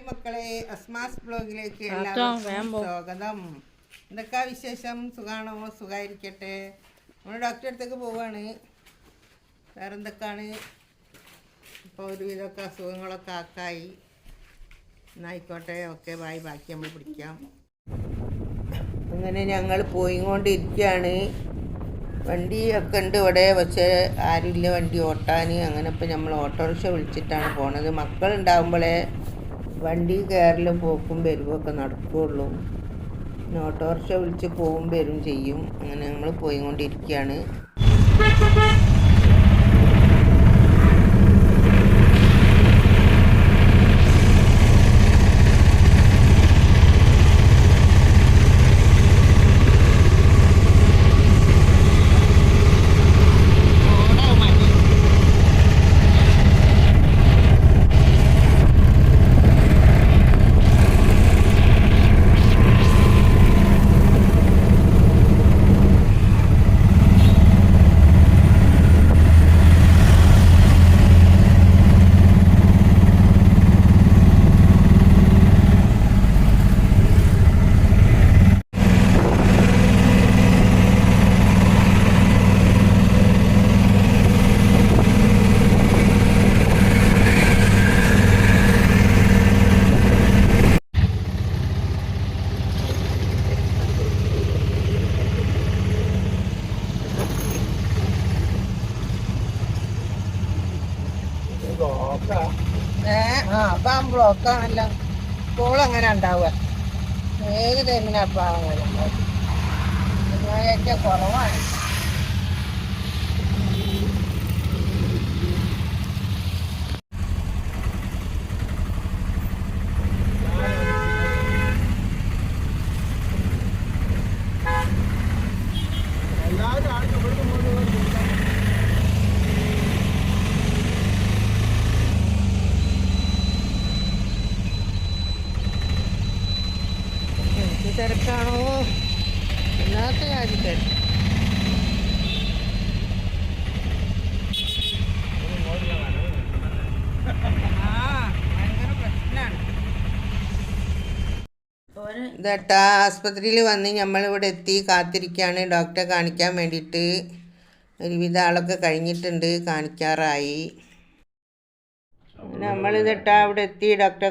മക്കളെ, അസ്മാസ് ബ്ലോഗിലേക്ക് എല്ലാവർക്കും സ്വാഗതം. എന്തൊക്കെ വിശേഷം? സുഖാണോ? സുഖമായിരിക്കട്ടെ. നമ്മൾ ഡോക്ടറെ അടുത്തേക്ക് പോവാണ്. വേറെ എന്തൊക്കെയാണ്? ഇപ്പോൾ ഒരുവിധമൊക്കെ അസുഖങ്ങളൊക്കെ ആക്കായി. എന്നായിക്കോട്ടെ, ഓക്കെ, ബായ്. ബാക്കി നമ്മൾ പിടിക്കാം. അങ്ങനെ ഞങ്ങൾ പോയിക്കൊണ്ടിരിക്കുകയാണ്. വണ്ടിയൊക്കെ ഉണ്ട് ഇവിടെ, പക്ഷേ ആരുമില്ല വണ്ടി ഓട്ടാൻ. അങ്ങനെ ഇപ്പം നമ്മൾ ഓട്ടോറിക്ഷ വിളിച്ചിട്ടാണ് പോണത്. മക്കളുണ്ടാകുമ്പോഴേ വണ്ടി കയറലും പോക്കും വരുമൊക്കെ നടക്കുകയുള്ളൂ. പിന്നെ ഓട്ടോറിക്ഷ വിളിച്ച് പോവും വരും ചെയ്യും. അങ്ങനെ നമ്മൾ പോയിക്കൊണ്ടിരിക്കുകയാണ്. അപ്പം ബ്ലോക്കാണല്ലോ. ഇപ്പോൾ അങ്ങനെ ഉണ്ടാവുക. ഏത് ടൈമിനപ്പം അങ്ങനെ ഉണ്ടാവും. മഴയൊക്കെ കുറവാണ്. തിരക്കാണോ? എല്ലാത്ത കാര്യം തിരക്ക്. ഭയങ്കര പ്രശ്നമാണ്. ഇതട്ടാ, ആസ്പത്രിയിൽ വന്ന് നമ്മളിവിടെ എത്തി കാത്തിരിക്കുകയാണ് ഡോക്ടറെ കാണിക്കാൻ വേണ്ടിയിട്ട്. ഒരുവിധ ആളൊക്കെ കഴിഞ്ഞിട്ടുണ്ട്, കാണിക്കാറായി. നമ്മളിതിട്ടാ അവിടെ എത്തി. ഡോക്ടറെ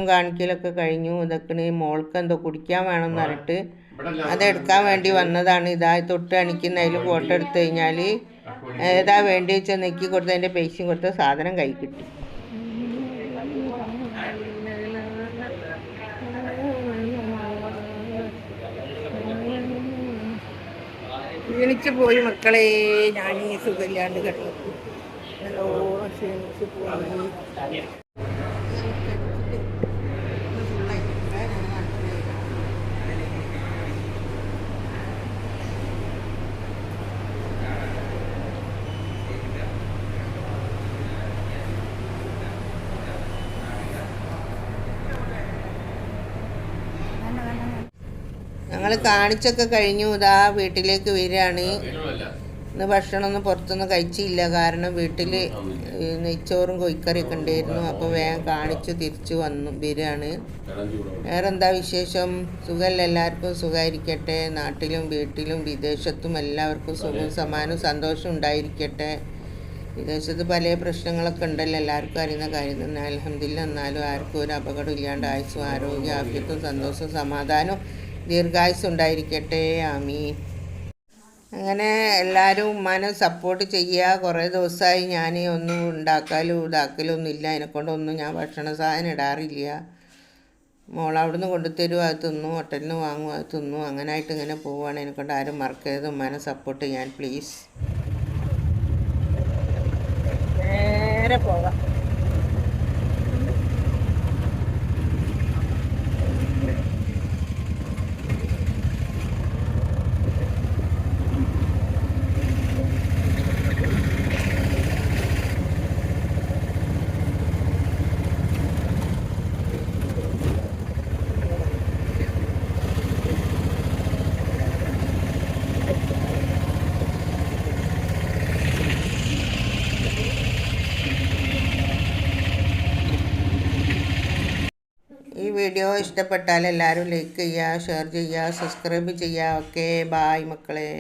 കാണിക്കലൊക്കെ കഴിഞ്ഞു. ഇതൊക്കെ മോൾക്ക് എന്തോ കുടിക്കാൻ വേണമെന്ന് പറഞ്ഞിട്ട് അതെടുക്കാൻ വേണ്ടി വന്നതാണ്. ഇതാ തൊട്ട് അണിക്കുന്നതിൽ ഫോട്ടോ എടുത്തു കഴിഞ്ഞാൽ ഏതാ വേണ്ടി വെച്ചാൽ നെക്കി കൊടുത്ത് അതിൻ്റെ പൈസയും കൊടുത്ത സാധനം കൈ കിട്ടി. ക്ഷീണിച്ച് പോയി മക്കളെ. ഞാൻ ഈ സുഖമില്ലാണ്ട് കേട്ടോ, നല്ലോണം ക്ഷീണിച്ച് പോയി. ഞങ്ങൾ കാണിച്ചൊക്കെ കഴിഞ്ഞു. ഇതാ വീട്ടിലേക്ക് വരികയാണ്. ഇന്ന് ഭക്ഷണമൊന്നും പുറത്തൊന്നും കഴിച്ചില്ല. കാരണം വീട്ടിൽ നെയ്ച്ചോറും കോഴിക്കറിയൊക്കെ ഉണ്ടായിരുന്നു. അപ്പോൾ വേഗം കാണിച്ചു തിരിച്ചു വരികയാണ്. വേറെ എന്താ വിശേഷം? സുഖമല്ല? എല്ലാവർക്കും സുഖമായിരിക്കട്ടെ. നാട്ടിലും വീട്ടിലും വിദേശത്തും എല്ലാവർക്കും സുഖവും സമാനവും സന്തോഷം ഉണ്ടായിരിക്കട്ടെ. വിദേശത്ത് പല പ്രശ്നങ്ങളൊക്കെ ഉണ്ടല്ലോ, എല്ലാവർക്കും അറിയുന്ന കാര്യം തന്നെ. അൽഹംദുലില്ലാ, എന്നാലും ആർക്കും ഒരു അപകടം ഇല്ലാണ്ട് ആയുസ്സും ആരോഗ്യ ആഫിയത്തും സന്തോഷവും സമാധാനവും ദീർഘായുസ്സും ഉണ്ടായിരിക്കട്ടെ. ആമീൻ. അങ്ങനെ എല്ലാവരും ഉമ്മാനെ സപ്പോർട്ട് ചെയ്യുക. കുറേ ദിവസമായി ഞാൻ ഒന്നും ഇതാക്കലൊന്നും ഇല്ല. അതിനെക്കൊണ്ടൊന്നും ഞാൻ ഭക്ഷണ സാധനം ഇടാറില്ല. മോളവിടുന്ന് കൊണ്ടുതരും, അത് തിന്നു. ഹോട്ടലിൽ നിന്ന് വാങ്ങും, അത് തിന്നു. അങ്ങനായിട്ട് ഇങ്ങനെ പോവുകയാണ്. അതിനെക്കൊണ്ട് ആരും മറക്കരുത് ഉമ്മാനെ സപ്പോർട്ട് ചെയ്യാൻ പ്ലീസ്. നേരെ പോകാം. ഈ വീഡിയോ ഇഷ്ടപ്പെട്ടാൽ എല്ലാവരും ലൈക്ക് ചെയ്യുക, ഷെയർ ചെയ്യുക, സബ്സ്ക്രൈബ് ചെയ്യുക. ഓക്കെ, ബായ് മക്കളെ.